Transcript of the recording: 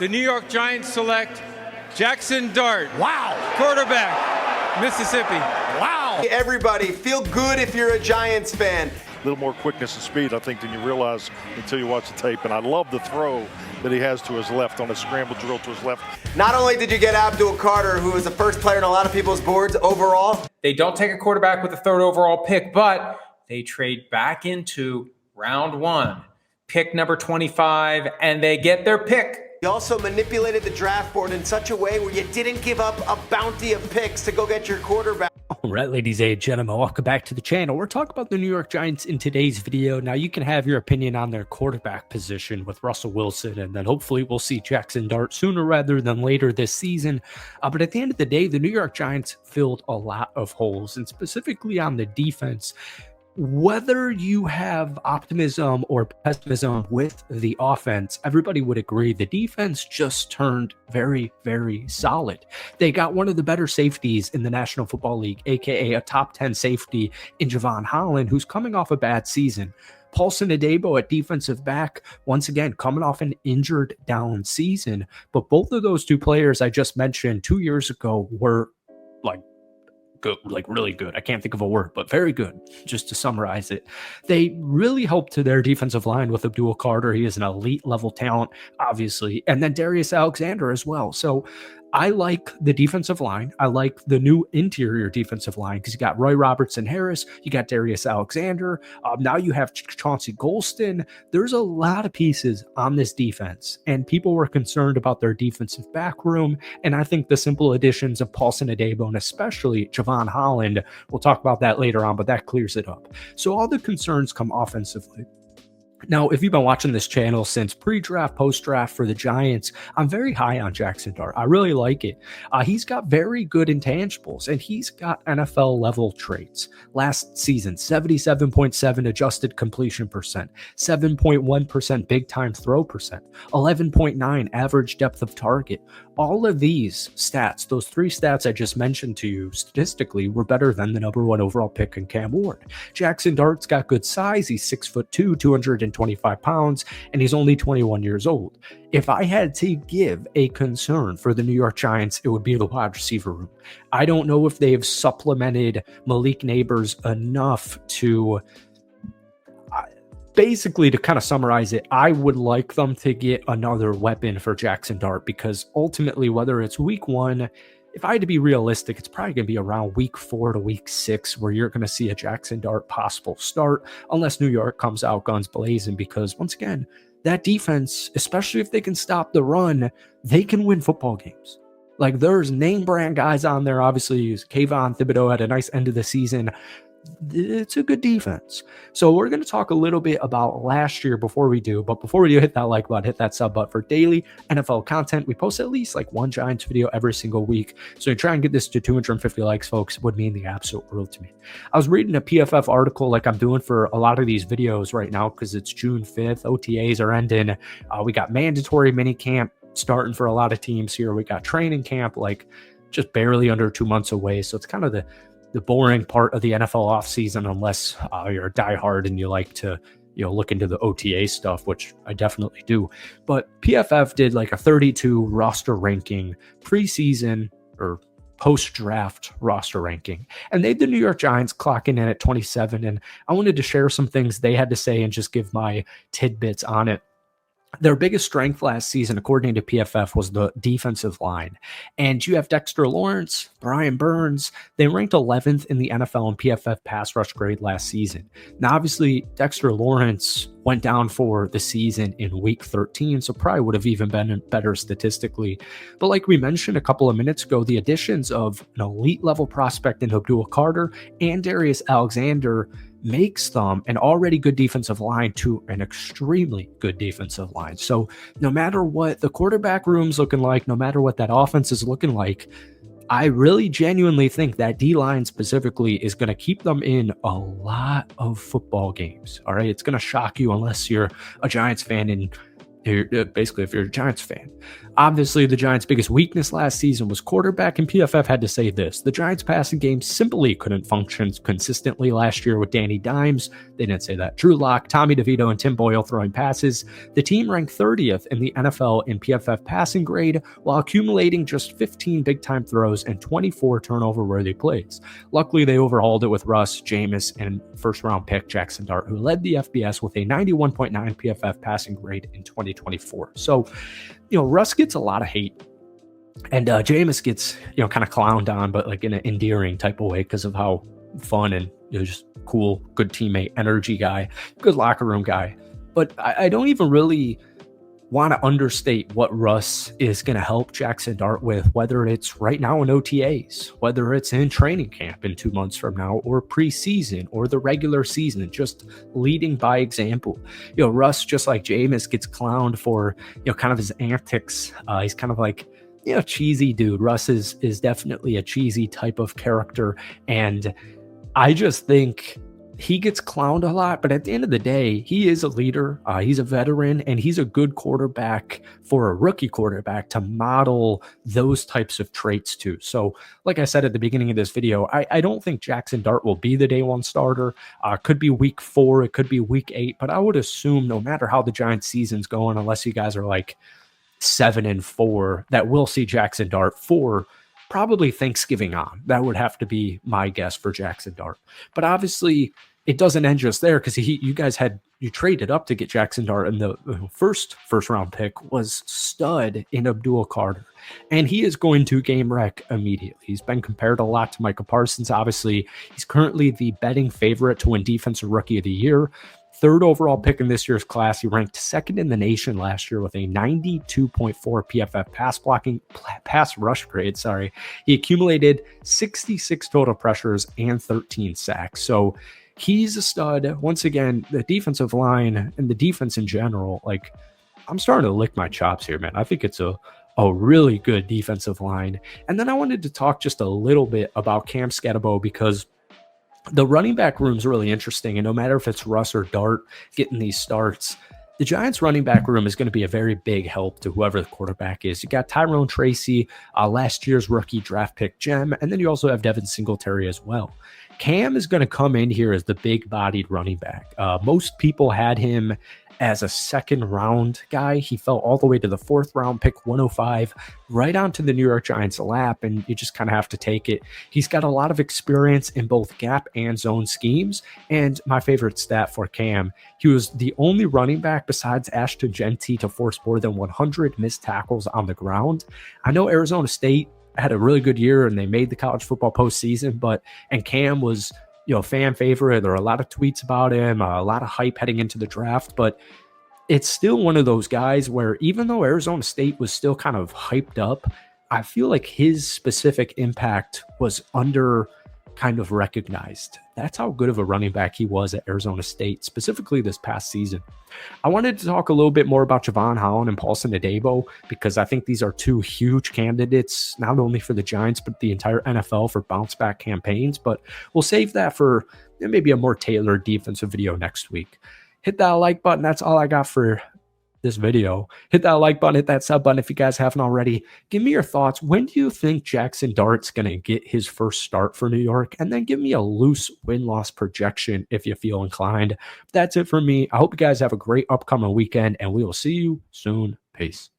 the New York Giants select Jaxson Dart. Wow. Quarterback, Mississippi. Wow. Everybody, feel good if you're a Giants fan. A little more quickness and speed, I think, than you realize until you watch the tape. And I love the throw that he has to his left on a scramble drill to his left. Not only did you get Abdul Carter, who was the first player on a lot of people's boards overall. They don't take a quarterback with the third overall pick, but they trade back into round one, pick number 25, and they get their pick. You also manipulated the draft board in such a way where you didn't give up a bounty of picks to go get your quarterback. All right, ladies and gentlemen, welcome back to the channel. We're talking about the New York Giants in today's video. Now, you can have your opinion on their quarterback position with Russell Wilson, and then hopefully we'll see Jaxson Dart sooner rather than later this season. But at the end of the day, the New York Giants filled a lot of holes, and specifically on the defense. Whether you have optimism or pessimism with the offense, everybody would agree the defense just turned very, very solid. They got one of the better safeties in the National Football League, aka a top 10 safety in Javon Holland, who's coming off a bad season. Paulson Adebo at defensive back, once again, coming off an injured down season. But both of those two players I just mentioned 2 years ago were good, really good. I can't think of a word, but very good, just to summarize it. They really helped to their defensive line with Abdul Carter. He is an elite level talent, obviously, and then Darius Alexander as well. So I like the defensive line. I like the new interior defensive line because you got Roy Robertson Harris, you got Darius Alexander, now you have Chauncey Golston. There's a lot of pieces on this defense, and people were concerned about their defensive back room, and I think the simple additions of Paulson Adebo and especially Javon Holland, we'll talk about that later on, but that clears it up. So all the concerns come offensively. Now, if you've been watching this channel since pre-draft, post-draft for the Giants, I'm very high on Jaxson Dart. I really like it. He's got very good intangibles, and he's got NFL-level traits. Last season, 77.7 adjusted completion percent, 7.1% big-time throw percent, 11.9 average depth of target. All of these stats, those three stats I just mentioned to you statistically, were better than the #1 overall pick in Cam Ward. Jaxson Dart's got good size. He's 6'2", 225 pounds, and he's only 21 years old. If I had to give a concern for the New York Giants, it would be the wide receiver room. I don't know if they've supplemented Malik Neighbors enough to... Basically, to kind of summarize it, I would like them to get another weapon for Jaxson Dart, because ultimately, whether it's week 1, if I had to be realistic, it's probably going to be around week 4 to week 6 where you're going to see a Jaxson Dart possible start, unless New York comes out guns blazing, because once again, that defense, especially if they can stop the run, they can win football games. Like, there's name brand guys on there. Obviously, Kayvon Thibodeau had a nice end of the season. It's a good defense. So we're going to talk a little bit about last year before we do. But before we do, hit that like button, hit that sub button for daily NFL content. We post at least like one Giants video every single week. So to try and get this to 250 likes, folks, would mean the absolute world to me. I was reading a PFF article like I'm doing for a lot of these videos right now because it's June 5th. OTAs are ending. We got mandatory mini camp starting for a lot of teams here. We got training camp like just barely under 2 months away. So it's kind of the boring part of the NFL offseason, unless you're a diehard and you like to, look into the OTA stuff, which I definitely do. But PFF did like a 32 roster ranking preseason or post-draft roster ranking, and they had the New York Giants clocking in at 27. And I wanted to share some things they had to say and just give my tidbits on it. Their biggest strength last season, according to PFF, was the defensive line. And you have Dexter Lawrence, Brian Burns. They ranked 11th in the NFL in PFF pass rush grade last season. Now, obviously, Dexter Lawrence went down for the season in week 13, so probably would have even been better statistically. But like we mentioned a couple of minutes ago, the additions of an elite level prospect in Abdul Carter and Darius Alexander makes them an already good defensive line to an extremely good defensive line. So no matter what the quarterback room's looking like, no matter what that offense is looking like, I really genuinely think that D-line specifically is going to keep them in a lot of football games. All right. It's going to shock you unless you're a Giants fan and Basically, if you're a Giants fan. Obviously, the Giants' biggest weakness last season was quarterback, and PFF had to say this. The Giants' passing game simply couldn't function consistently last year with Danny Dimes. They didn't say that. Drew Lock, Tommy DeVito, and Tim Boyle throwing passes. The team ranked 30th in the NFL in PFF passing grade while accumulating just 15 big-time throws and 24 turnover-worthy plays. Luckily, they overhauled it with Russ, Jameis, and first-round pick Jaxson Dart, who led the FBS with a 91.9 PFF passing grade in 2024. So, Russ gets a lot of hate, and Jameis gets, kind of clowned on, but like in an endearing type of way because of how fun and just cool, good teammate, energy guy, good locker room guy. But I don't even really want to understate what Russ is going to help Jaxson Dart with, whether it's right now in OTAs, whether it's in training camp in 2 months from now, or preseason, or the regular season, just leading by example. Russ, just like Jameis, gets clowned for, kind of his antics. He's kind of like, cheesy dude. Russ is definitely a cheesy type of character. And I just think he gets clowned a lot, but at the end of the day, he is a leader. He's a veteran, and he's a good quarterback for a rookie quarterback to model those types of traits to. So, like I said at the beginning of this video, I don't think Jaxson Dart will be the day one starter. Could be week 4, it could be week 8, but I would assume no matter how the Giants season's going, unless you guys are like 7-4, that we'll see Jaxson Dart for probably Thanksgiving on. That would have to be my guess for Jaxson Dart. But obviously, it doesn't end just there, because you traded up to get Jaxson Dart, and the first round pick was stud in Abdul Carter, and he is going to game wreck immediately. He's been compared a lot to Micah Parsons. Obviously, he's currently the betting favorite to win Defensive Rookie of the Year. 3rd overall pick in this year's class. He ranked 2nd in the nation last year with a 92.4 PFF pass rush grade. He accumulated 66 total pressures and 13 sacks. So he's a stud. Once again, the defensive line and the defense in general, like, I'm starting to lick my chops here, man. I think it's a really good defensive line. And then I wanted to talk just a little bit about Cam Skattebo, because the running back room is really interesting, and no matter if it's Russ or Dart getting these starts, the Giants running back room is going to be a very big help to whoever the quarterback is. You got Tyrone Tracy, last year's rookie draft pick gem, and then you also have Devin Singletary as well. Cam is going to come in here as the big-bodied running back. Most people had him as a 2nd round guy. He fell all the way to the 4th round pick, 105, right onto the New York Giants' lap, and you just kind of have to take it. He's got a lot of experience in both gap and zone schemes, and my favorite stat for Cam, he was the only running back besides Ashton Genty to force more than 100 missed tackles on the ground. I know Arizona State had a really good year, and they made the college football postseason, and Cam was fan favorite. There are a lot of tweets about him, a lot of hype heading into the draft, but it's still one of those guys where even though Arizona State was still kind of hyped up, I feel like his specific impact was under kind of recognized. That's how good of a running back he was at Arizona State, specifically this past season. I wanted to talk a little bit more about Javon Holland and Paulson Adebo, because I think these are 2 huge candidates, not only for the Giants, but the entire NFL for bounce back campaigns. But we'll save that for maybe a more tailored defensive video next week. Hit that like button. That's all I got for this video. Hit that like button, hit that sub button if you guys haven't already. Give me your thoughts. When do you think Jaxson Dart's going to get his first start for New York? And then give me a loose win-loss projection if you feel inclined. That's it for me. I hope you guys have a great upcoming weekend, and we will see you soon. Peace.